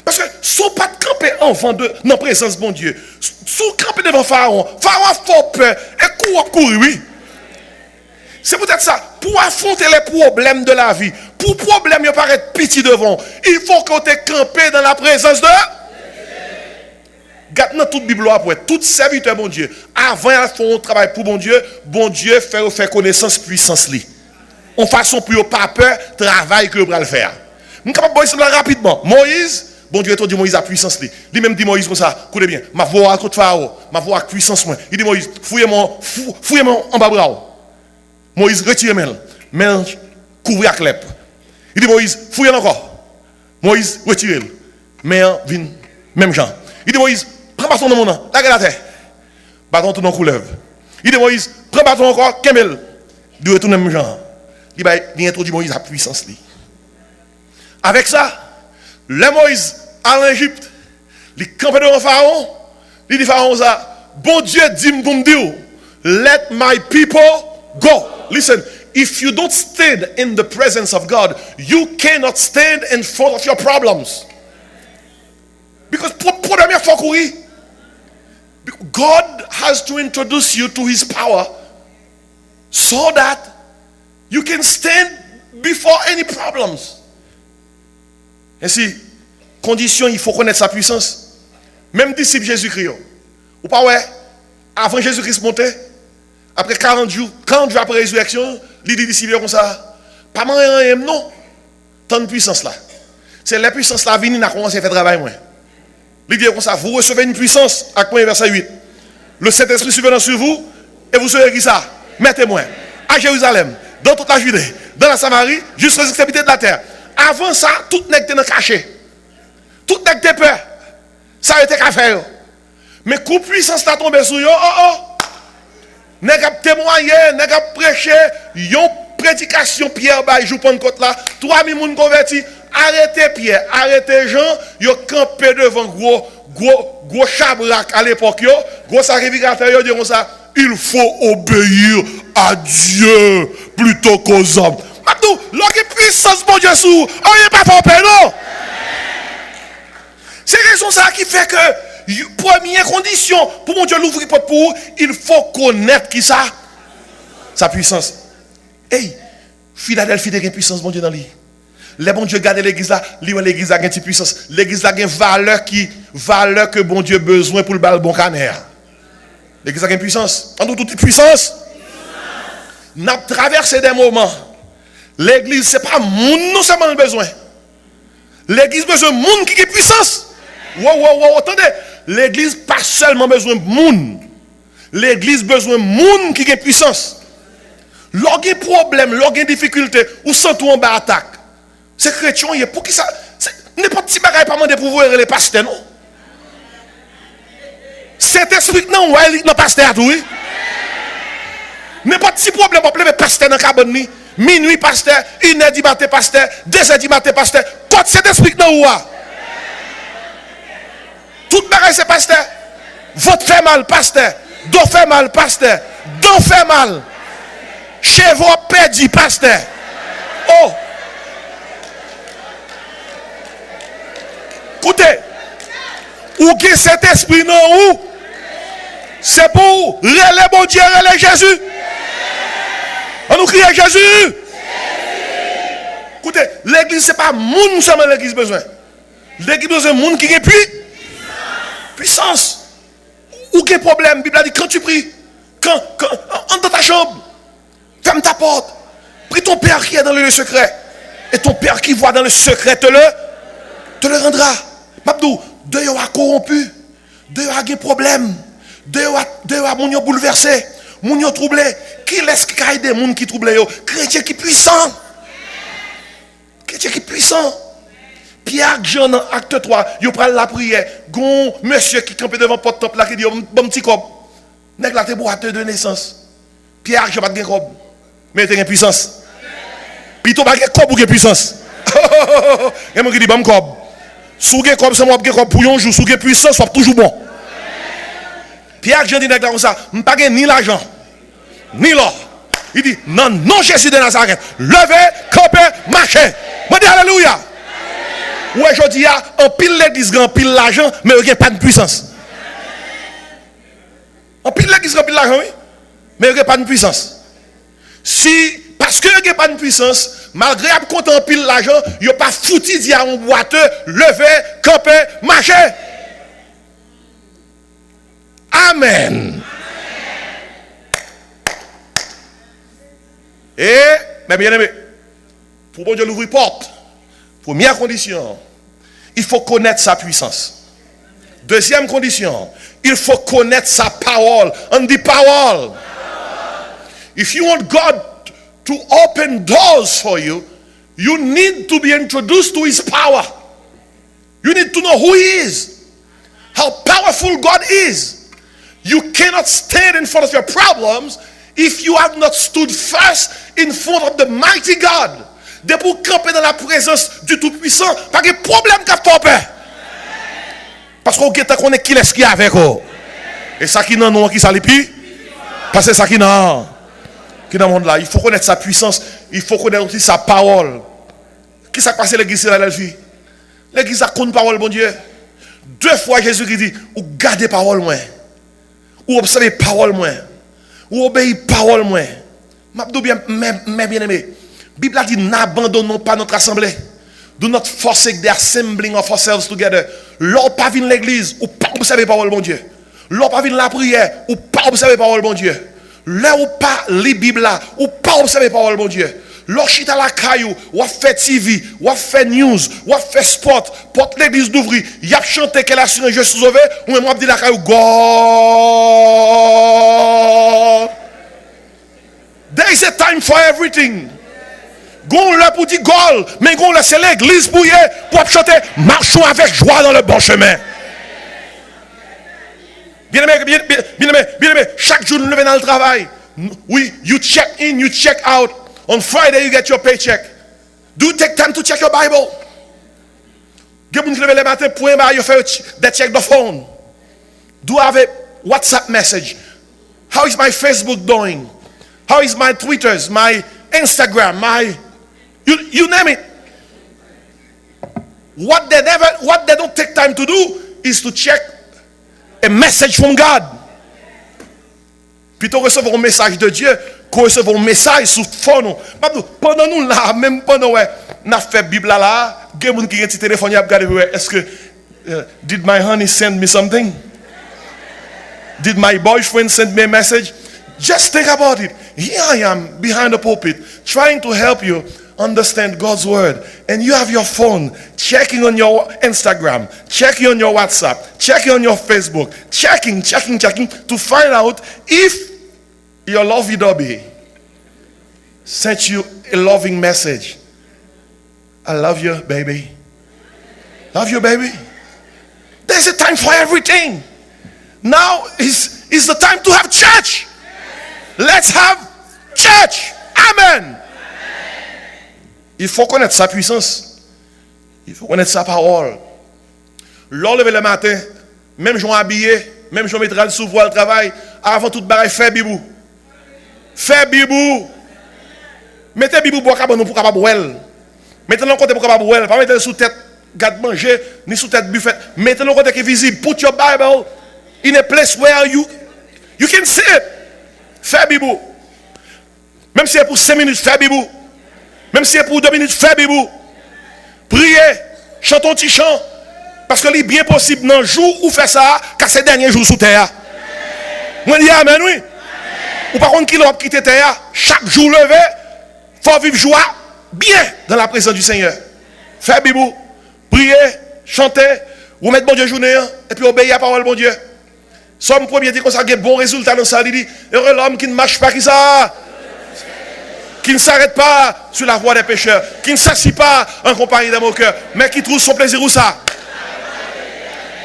Parce que si pas de camper enfant de dans la présence de mon Dieu, si camper devant Pharaon, Pharaon fait peur et courir, oui. C'est peut-être ça. Pour affronter les problèmes de la vie, pour problème de paraître petit devant, il faut que tu campé dans la présence de Gardez dans toute Bible après, tout serviteur bon Dieu, avant de faire un travail pour bon Dieu fait connaissance puissance li. En façon pour pas peur travail que vous allez faire. Nous capable boire cela rapidement. Moïse, bon Dieu dit Moïse a puissance li. Lui même dit Moïse comme ça, écoutez bien, ma voix contre Pharaon, ma voix a puissance moi. Il dit Moïse, fouillez-moi en bas bras. Moïse retirez-moi, mais couvrez avec lèpre. Il dit Moïse, fouillez encore. Moïse retirez-le, mais vin même Jean. Il dit Moïse, prends bâton dans mon nom, la terre. Bâton tout dans couleuvre. Il dit Moïse, prends bâton encore, Kemel. Il dit retourne même Jean. Il introduit Moïse à puissance. Avec ça, le Moïse à l'Égypte, il campe devant Pharaon. Il dit Pharaon ça, bon Dieu dit me dire, let my people go. Listen, if you don't stand in the presence of God, you cannot stand in front of your problems. Because problem faut courir. God has to introduce you to his power so that you can stand before any problems. Ainsi, condition, il faut connaître sa puissance. Même disciple Jésus-Christ. Ou pas ouais, avant Jésus-Christ montait, après 40 jours après la résurrection, il dit disciples comme ça, pas rien non. Tant de puissance là. C'est la puissance là venue, n'a commencé à faire travail moi. Il dit comme ça, vous recevez une puissance, acte 1 verset 8. Le Saint-Esprit survenant sur vous, et vous serez qui ça? Mettez-moi à Jérusalem, dans toute la Judée, dans la Samarie, jusqu'aux extrémités de la terre. Avant ça, tout n'est que caché. Tout n'est que peur. Ça a été qu'à faire. Mais coup puissance là tombé sur vous, n'est qu'à témoigner, n'est qu'à prêcher, yon prédication Pierre Baye, jou Pentecôte là, 3000 personnes convertis. Arrêtez Pierre, arrêtez Jean, yo campé devant gros chabrac à l'époque, gros sacrificateur, yo dit comme ça, il faut obéir à Dieu plutôt qu'aux hommes. Maintenant, l'orgue puissance mon Dieu sous, on n'est pas pour peur, non? C'est raison ça qui fait que première condition pour mon Dieu l'ouvrir porte pour, il faut connaître qui ça, sa puissance. Hey, Philadelphie a une puissance mon Dieu dans lui. Les bon Dieu garde l'église là, l'église a une puissance. L'église a une valeur que bon Dieu a besoin pour le bal bon canard. L'église a une puissance. En toute puissance. Nous avons traversé des moments. L'église, ce n'est pas monde nous seulement le besoin. L'église a besoin de monde qui a puissance. Wow, attendez. L'église pas seulement besoin de monde. L'église besoin de monde qui a puissance. Lorsqu'il y a problème, lorsqu'il y a difficulté, ou sans tout en bas attaque. C'est chrétien, pour qui ça? N'importe qui bagaille pas demander pour vous les pasteurs, non? Cet esprit, non, ouais, non, pasteur, oui. N'importe qui problème, on peut pasteur dans le cabane, minuit, pasteur, 1h du matin, pasteur, 2h du matin, pasteur. Quand cet esprit, non, ouais. Tout bagaille, c'est pasteur. Votre fait mal, pasteur. Dos fait mal, pasteur. Dos fait mal. Chevaux perdu, pasteur. Oh. Écoutez. Ou qui cet esprit non ou? C'est pour relais bon Dieu, relais Jésus. On nous crie Jésus. Écoutez, l'église c'est pas monde seulement l'église besoin. L'église besoin de monde qui a puissance. Ou quel problème? La Bible a dit quand tu pries, quand entre dans ta chambre, ferme ta porte, prie ton Père qui est dans le lieu secret. Et ton Père qui voit dans le secret te le rendra. Mabdou, Dieu a corrompu, Dieu a des problèmes, Dieu a mon bouleversé, mon troublé. Qui laisse qui aide des gens qui troublent? Chrétien qui puissant. Chrétien qui puissant. Pierre Jean acte 3, il prend la prière. Gon monsieur qui campait devant porte temple là qui dit bon petit cob. Nèg la te boiteux de naissance. Pierre Jean pas de cob. Mais il a une puissance. Pito pas de cob ou de puissance. Il y a qui dit bon cob. Sou gen cob c'est moi gen cob pour un jour, sou gen puissance soit toujours bon. Pierre Jean dit nèg là comme ça, m'pas gen ni l'argent ni l'or. Il dit non Jésus de Nazareth, levez, campez, marchez. Moi dis alléluia. Ou aujourd'hui, on pile l'église, on pile l'argent, mais il n'y a pas de puissance. On pile l'église, on pile l'argent, oui, mais il n'y a pas de puissance. Si, parce qu'il n'y a pas de puissance, malgré qu'on on pile l'argent, il n'y a pas foutu d'y avoir un boiteux, lever, camper, marcher. Amen. Et, mes bien-aimés, pour bon Dieu l'ouvrir porte. Première condition, il faut connaître sa puissance. Deuxième condition, il faut connaître sa parole. On dit parole. If you want God to open doors for you, you need to be introduced to His power. You need to know who He is, how powerful God is. You cannot stand in front of your problems if you have not stood first in front of the mighty God. De pour camper dans la présence du Tout-Puissant, pas de problème qu'a peur. Parce qu'on connaît qui est-ce qui est avec vous. Et ça qui non qui ça l'épi. Parce que ça qui non dans le monde là, il faut connaître sa puissance, il faut connaître aussi sa parole. Qui s'est passé l'église là Philadelphie? L'église a connu parole bon Dieu. 2 fois Jésus qui dit ou gardez parole moins. Ou observez parole moins. Ou obéissez parole moins. M'abdou bien bien-aimé. Bible a dit n'abandonnons pas notre assemblée. Do not forsake the assembling of ourselves together. L'on pas vient l'église ou pas observer parole bon Dieu. L'on pas vient la prière ou pas observer parole bon Dieu. Là ou pas les Bible là ou pas observer parole bon Dieu. L'on chita la caillou ou fait TV, ou fait news, ou fait sport, porte l'église d'ouvrir, y a chanté qu'elle a sur un jeu sauvé ou même dit la caillou God. There is a time for everything. Gon là pour dire gol, mais gon là c'est l'église pour chanter marchons avec joie dans le bon chemin. Bien aimé, chaque jour nous levons dans le travail. Oui, you check in, you check out. On Friday you get your paycheck. Do you take time to check your Bible? Vous vous levez le matin pour you faire des check the phone. Do I have a WhatsApp message? How is my Facebook doing? How is my Twitters, my Instagram, my you name it. What they don't take time to do is to check a message from God. Plutôt recevoir un message de Dieu que recevoir un message sous phone. Pendant nous là, même pendant nous fait Bible là, il y a des gens qui ont un téléphone, est-ce que did my honey send me something? Did my boyfriend send me a message? Just think about it. Here I am behind the pulpit trying to help you understand God's word, and you have your phone checking on your Instagram, checking on your WhatsApp, checking on your Facebook, checking to find out if your lovey-dovey sent you a loving message. I love you, baby. Love you, baby. There's a time for everything. Now is the time to have church. Let's have church. Amen. Il faut connaître sa puissance. Il faut connaître sa parole. L'on levé le matin, même j'en habillé, même j'en mettrai le sous-voile le travail, avant toute bagaille, fait bibou. Fait bibou. Mettez bibou pour capable pour capable well. Mettez-le côté pour capable well, pas mettez sous tête garde manger ni sous tête buffet. Mettez-le côté qui est visible. Put your Bible in a place where you can see it. Fait bibou. Même si c'est pour 5 minutes, fait bibou. Même si c'est pour 2 minutes, fait bibou. Priez, chantons petit chant. Parce que c'est bien possible dans le jour où fait ça, car ces derniers jours sous terre. Moi, je dis amen, oui. Ou par contre, qui l'a quitté terre, chaque jour levé, il faut vivre joie bien dans la présence du Seigneur. Faites bibou, priez, chantez, vous mettez bon Dieu journée, et puis obéissez à la parole de bon Dieu. Somme premier dit qu'on a un bon résultat dans ça. Il dit, heureux l'homme qui ne marche pas, qui ça? Qui ne s'arrête pas sur la voie des pécheurs, qui ne s'assit pas en compagnie des moqueurs, mais qui trouve son plaisir où ça?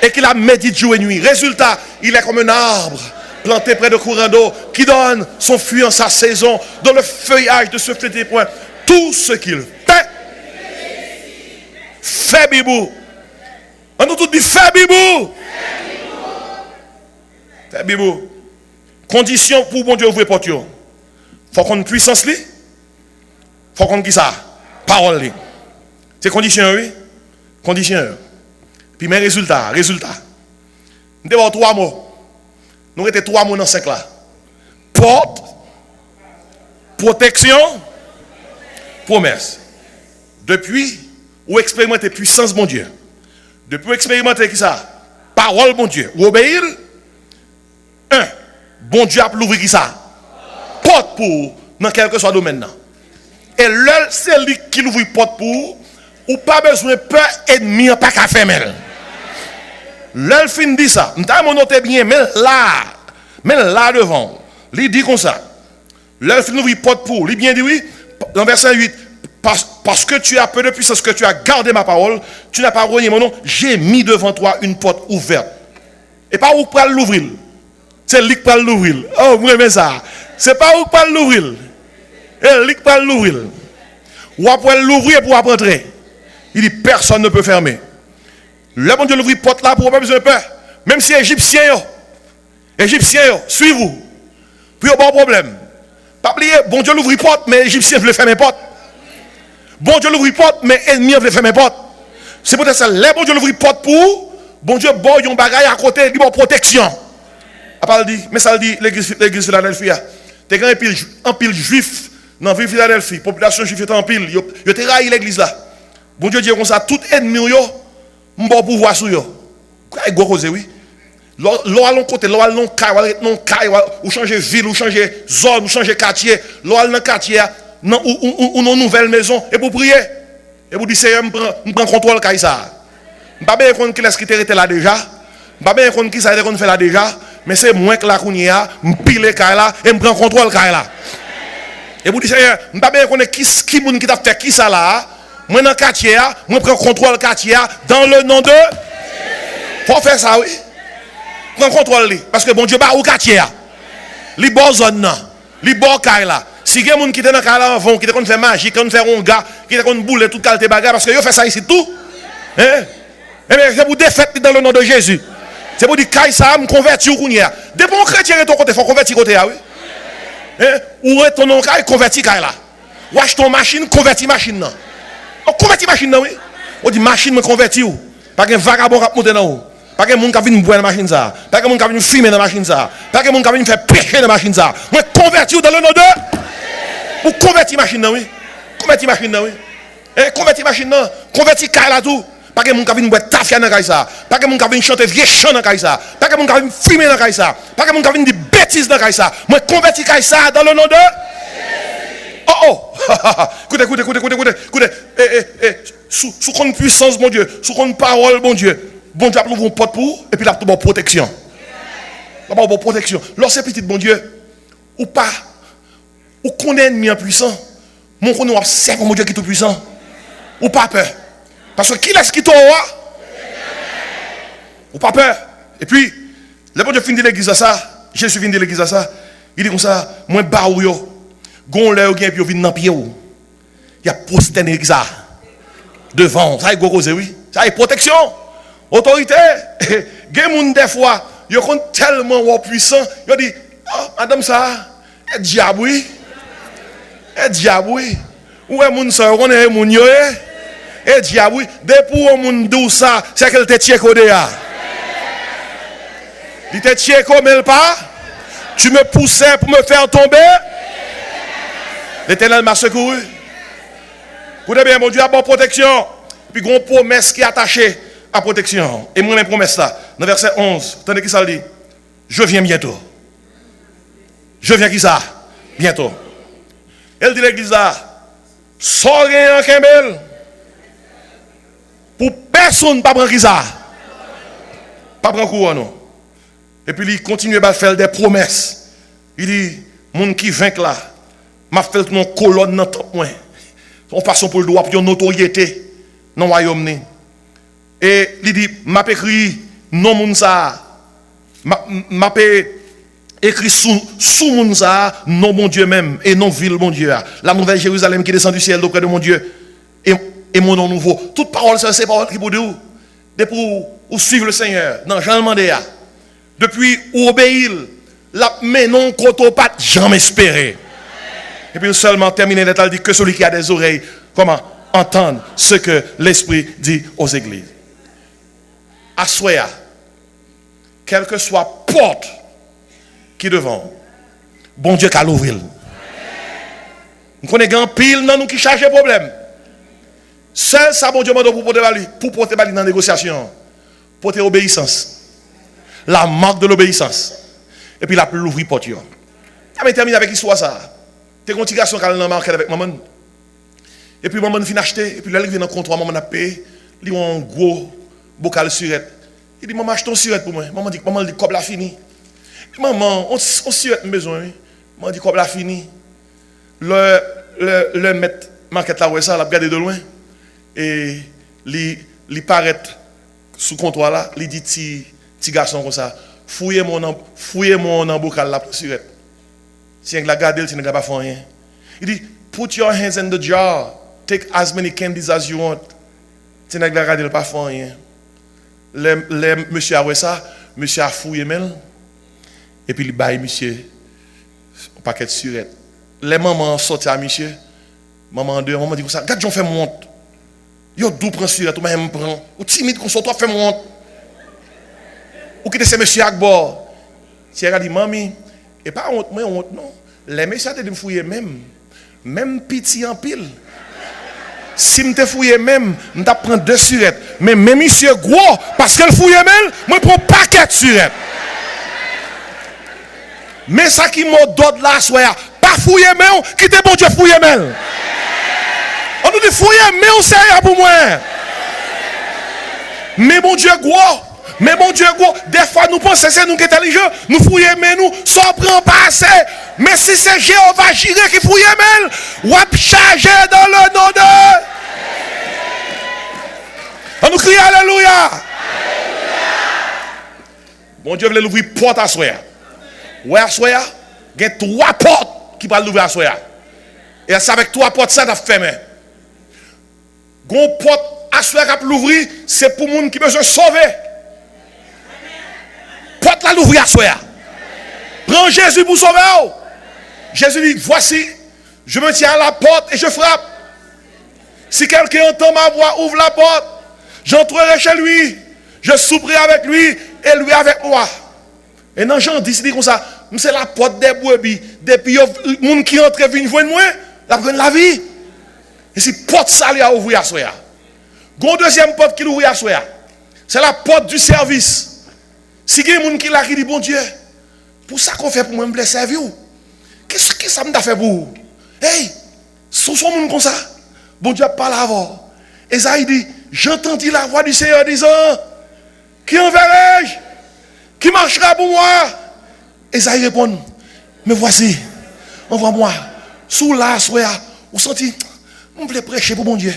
Et qui la médite jour et nuit. Résultat, il est comme un arbre planté près de courant d'eau qui donne son fruit en sa saison, dont le feuillage de se fléter point. Tout ce qu'il fait, fait bibou. On nous tout dit fait bibou. Fait bibou. Condition pour bon Dieu ouvrir porte. Faut qu'on ait puissance li. Faut qu'on ait qui ça? Parole li. C'est condition oui. Condition. Puis mes résultats. Nous devons 3 mots. Nous avons 3 mots dans 5 là. Porte, protection, promesse. Depuis, ou expérimenter puissance mon Dieu. Depuis expérimenter qui ça? Parole mon Dieu. Ou obéir. 1. Bon Dieu a l'ouvrir qui ça? Porte pour dans quel que soit le domaine. Et là, c'est lui qui l'ouvre porte pour, ou pas besoin de peur ennemi pas qu'à faire mal. L'elle fin dit ça, nous noté bien, mais là devant, il dit comme ça. L'elle fin ouvre porte pour, il bien dit oui, dans verset 8, parce que tu as peu de puissance, que tu as gardé ma parole, tu n'as pas renié mon nom, j'ai mis devant toi une porte ouverte. Et pas où pour l'ouvrir. C'est lui qui peut l'ouvrir. Oh, moi j'aime ça. C'est pas où pour l'ouvrir. C'est lui qui peut l'ouvrir. Ou après l'ouvrir pour rentrer. Il dit personne ne peut fermer. Le bon Dieu l'ouvre porte là pour pas besoin de peur. Même si Égyptiens, suivez-vous. Puis il y a un problème. Pas oublier, bon Dieu l'ouvre porte, mais Égyptiens veulent fermer porte. Bon Dieu l'ouvre porte, mais ennemis veulent fermer porte. C'est peut-être ça. Le bon Dieu l'ouvre porte pour, bon Dieu boit un bagaille à côté, il dit protection. Après il dit, mais ça dit l'église Philadelphie. T'es grand un pile juif dans la ville Philadelphie, population juive est en pile, yo te raille l'église là. Bon Dieu dit comme ça, tout ennemi yo m'bon pouvoir sur yo. Quoi go cause oui. L'on allons côté, l'on allons caille, ou changer ville, ou changer zone, ou changer quartier, l'on allons quartier ou une nouvelle maison et pour prier. Et pour dire Seigneur, me prend contrôle caille ça. Pas bien qu'on qui laisse qui était là déjà. Pas bien qu'on qui ça qu'on fait là déjà, mais c'est moins que la kounia, me pile caille là et me prend contrôle caille là. Et vous dites, Seigneur, je ne sais pas qui moun qui t'a fait qui ça là. Moi dans le quartier, moi prends contrôle le quartier dans le nom de. Faut faire ça, oui. Prends contrôle lui. Parce que bon Dieu, au quartier, les bonnes zones, les bonnes cailles là. Si il y a des gens qui sont dans le caille là avant, qui te faire magie, qui te faire un gars, qui te bouler toute qualité bagarre, parce que yo fait ça ici tout. Hein? Eh bien, c'est pour défaire dans le nom de Jésus. C'est pour dire, caille ça, me convertir ou kounia. Depuis mon chrétien est ton côté, faut convertir côté là, oui. Ou est ton nom converti là. Ou achète ton machine, converti machine là. On converti machine là oui. On dit machine me converti ou. Pas qu'un vagabond qui monter dans ou. Pas qu'un monde qui vient boire dans machine ça. Pas qu'un monde qui vient fumer dans machine ça. Pas qu'un monde qui vient faire pécher dans machine ça. Moi converti dans le nom de. Ou converti machine là oui. Converti machine là oui. Converti machine là, converti là tout. Pas qu'un monde qui vient boire tafia dans ça. Pas qu'un monde qui vient chanter vieux chant dans ça. Pas qu'un monde qui vient fumer dans ça. Pas qu'un monde qui vient dire bêtises dans ça. Moi converti ça dans le nom de. Oh oh. Écoutez. sous une puissance, mon Dieu, sous une parole, mon Dieu. Bon Dieu a ouvert une porte pour, et puis il a une protection. Il a une protection. Lorsque c'est petit, bon Dieu, ou pas, ou qu'on est ennemi puissant, mon qu'on nous observe, mon Dieu qui est tout puissant, ou pas peur. Parce que qui est-ce qui t'aura? Ou pas peur. Et puis, le bon Dieu finit l'église à ça, Jésus finit l'église à ça, il dit comme ça, moi, baou yo, gon l'heure bien, puis yo vient dans pied ou. Il y a prosterné l'église devant, ça y est gros oui, ça y est protection, autorité. Gen moun des fois, yo kon tellement puissant, yo dit, oh, madame ça, et diable oui. Et diable oui. Ou est moun ça, on est moun yo et diable oui. Depuis on moun dou ça, c'est qu'elle te tient codé ya. Il te tient comme elle pas. Tu me poussais pour me faire tomber. L'Éternel m'a secouru. Écoutez bien, mon Dieu a bonne protection. Puis il y a une promesse qui est attachée à protection. Et moi, mes promesses là, dans verset 11, attendez qui ça dit? Je viens bientôt. Je viens qui ça? Bientôt. Elle dit l'église là, sortez en Kembel. Pour personne pas prendre qui ça. Pas prendre courant non. Et puis il continue à faire des promesses. Il dit, mon qui vainc là, m'a fait mon colonne dans top moins. On passe pour le droit pour une notoriété dans le royaume. Et il dit, m'a écrit non moun ça. M'a écrit sous moun ça, non mon Dieu même et non ville mon Dieu. La nouvelle Jérusalem qui descend du ciel auprès de mon Dieu et mon nom nouveau. Toute parole c'est parole qui pour dire pour suivre le Seigneur. Non, Jean demandé. Depuis ou obéir, la mais non qu'on pas jamais espéré. Et puis seulement terminer l'état dit que celui qui a des oreilles, comment entendre ce que l'Esprit dit aux églises. Assoya, quelle que soit porte qui devant, bon Dieu qu'a l'ouvrir. Nous connaissons un pile dans nous qui cherche des problèmes. Seul ça, bon Dieu m'a donné pour porter dans la négociation, porter obéissance. La marque de l'obéissance. Et puis la plus l'ouvrir porte. Je termine avec l'histoire ça. T'es une petite garçon qui a marqué avec maman. Et puis maman vient acheter. Et puis là, il vient dans le comptoir, maman a payé. Il a un gros bocal de surette. Il dit, maman, achète ton surette pour moi. Maman dit, comme la fini. Maman, on surette besoin. Maman dit, comme la fini. Le maître marquette là, ouais, ça, l'a regardé de loin. Et il paraît sous le comptoir là. Il dit, petit garçon comme ça, fouillez mon bocal là pour surette. Si vous regardez, vous n'avez pas fait rien. Il dit, put your hands in the jar, take as many candies as you want. Si vous regardez, vous n'avez pas fait rien. Le monsieur a fait ça, monsieur a fouillé même. Et puis il baille monsieur un paquet de surette. Les mamans sortent à monsieur. Maman dit comme ça, regarde, j'en fais mon honte. Yo d'où prend surette, ou même prend. Ou timide qu'on sort, fait mon honte. Ou qui c'est monsieur Akbor. Si elle a dit, mamie, et pas honte, moi honte, non. Les messieurs te fouiller même pitié en pile. Si je te fouille même, je prends 2 surettes. Mais même monsieur gros, parce qu'elle fouille même, moi je prends un paquet de surettes. Mais ça qui m'a donné là, soit pas fouiller même, qui te bon Dieu fouiller même. On nous dit fouiller mais on sait rien pour moi. Mais bon Dieu gros. Mais mon Dieu, des fois nous pensons que c'est nous qui sommes intelligents, nous fouillons, mais nous sans prendre pas assez. Mais si c'est Jéhovah Jireh qui fouille, ou à charger dans le nom de. On nous crie Alléluia. Mon Dieu voulait l'ouvrir porte à soi. Ouais, à soi, il y a 3 portes qui peuvent l'ouvrir à soi. Et c'est avec 3 portes, ça a fermé. Gon porte à soi qui peut l'ouvrir, c'est pour les gens qui veulent se sauver. Porte la l'ouvrir à soi. Prends Jésus pour sauver. Jésus dit, voici, je me tiens à la porte et je frappe. Si quelqu'un entend ma voix, ouvre la porte. J'entrerai chez lui. Je souperai avec lui et lui avec moi. Et dans Jean 10, il dit comme ça, c'est la porte des brebis. Depuis les gens qui entrent viennent voir moi, la prennent la vie. Et si porte ça à ouvrir à soi. Gon deuxième porte qui l'ouvre à soi. C'est la porte du service. Si il y a des gens qui dit, bon Dieu, pour ça qu'on fait pour moi, me servir. Qu'est-ce que ça m'a fait pour vous? Hey, si son monde comme ça, bon Dieu parle avant. Esaïe dit, j'entendis la voix du Seigneur disant, qui enverrai-je? Qui marchera pour moi? Esaïe répond, mais voici, envoie-moi. Sous la soya, vous sentez, je voulais prêcher pour mon Dieu.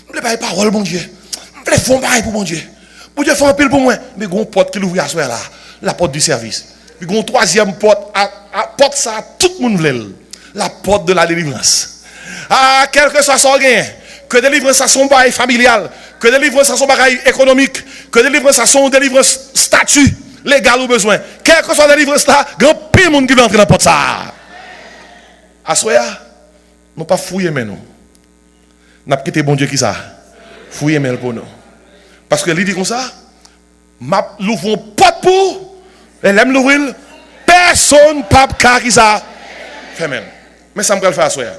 Je voulais parler parole pour mon Dieu. Je voulais faire pareil pour mon Dieu. Mon Dieu fait un pile pour moi. Mais il y a une porte qui l'ouvre à soya là, la porte du service. Puis il y a une troisième porte, à porte ça, tout le monde veut. La porte de la délivrance. Ah, quel que soit son gain, que délivrance à son bail familial, que délivrance à son bail économique, que délivrance à son délivrance statut légal ou besoin. Quel que soit la délivrance là, grand pile monde qui veut entrer dans la porte ça. Assoya, nous pas fouiller mais nous. N'a pas quitté bon Dieu qui ça. Fouiller mais pour nous. Parce que lui dit comme ça, m'a l'ouvre pas pour, elle aime l'ouvrir, personne pas car qui ça. Fait même. Mais ça me fait faire assoya.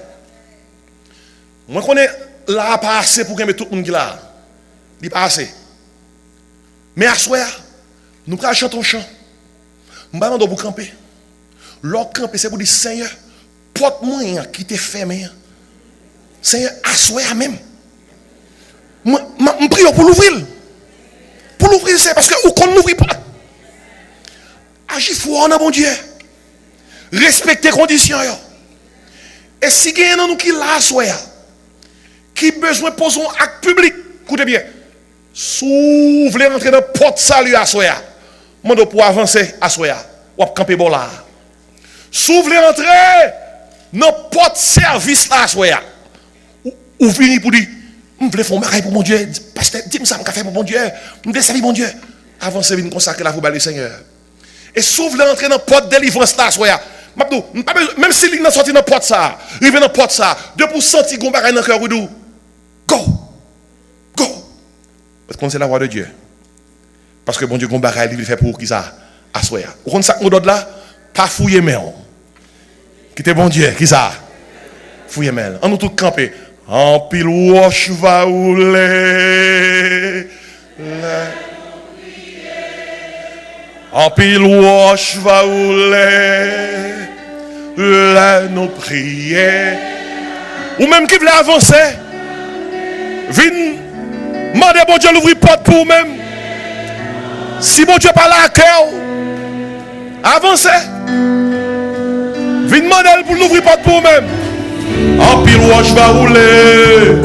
Moi connais là pas assez pour que tout le monde qui là. Il pas assez. Mais assoya, nous allons chanter un chant. Nous allons pour camper. L'autre camper c'est pour dire Seigneur, porte-moi qui t'est fermé. Seigneur, assoya même. Je prie pour l'ouvrir. Pour l'ouvrir, c'est parce que qu'on n'ouvre pas. Agis fort dans bon Dieu. Respectez les conditions. Et si il y a nous qui l'a assoya, qui besoin de poser un acte public, écoutez bien, si vous voulez rentrer dans la porte salut assoya, je pour avancer assoya, ou camper bon là. Si vous voulez rentrer dans la porte service assoya, ou venir pour dire, je voulais faire un bagage pour mon Dieu, pasteur, dis-moi ça, je faire pour mon Dieu, je voulais servir mon Dieu. Avancez, venir consacrer la voix du Seigneur. Et si vous voulez rentrer dans la porte de délivrance assoya, même si il n'a sorti dans la porte ça, il vient dans la porte ça, de pour sentir qu'on bagage dans le cœur, go, go. Parce que c'est la voix de Dieu. Parce que bon Dieu, qu'on bagage, il fait pour qui ça, assoya. Vous comprenez ça, on donne là, pas fouiller mais qui était bon Dieu, qui ça, fouiller mais on nous tous camper. En pile wash va rouler. En pile wash va rouler. Là nous prier. Ou même qui voulait avancer. Viens demander bon Dieu l'ouvrir porte pour vous-même. Si bon Dieu parle à cœur, avancez. Viens demander pour l'ouvrir porte pour vous-même. En pile wash va rouler.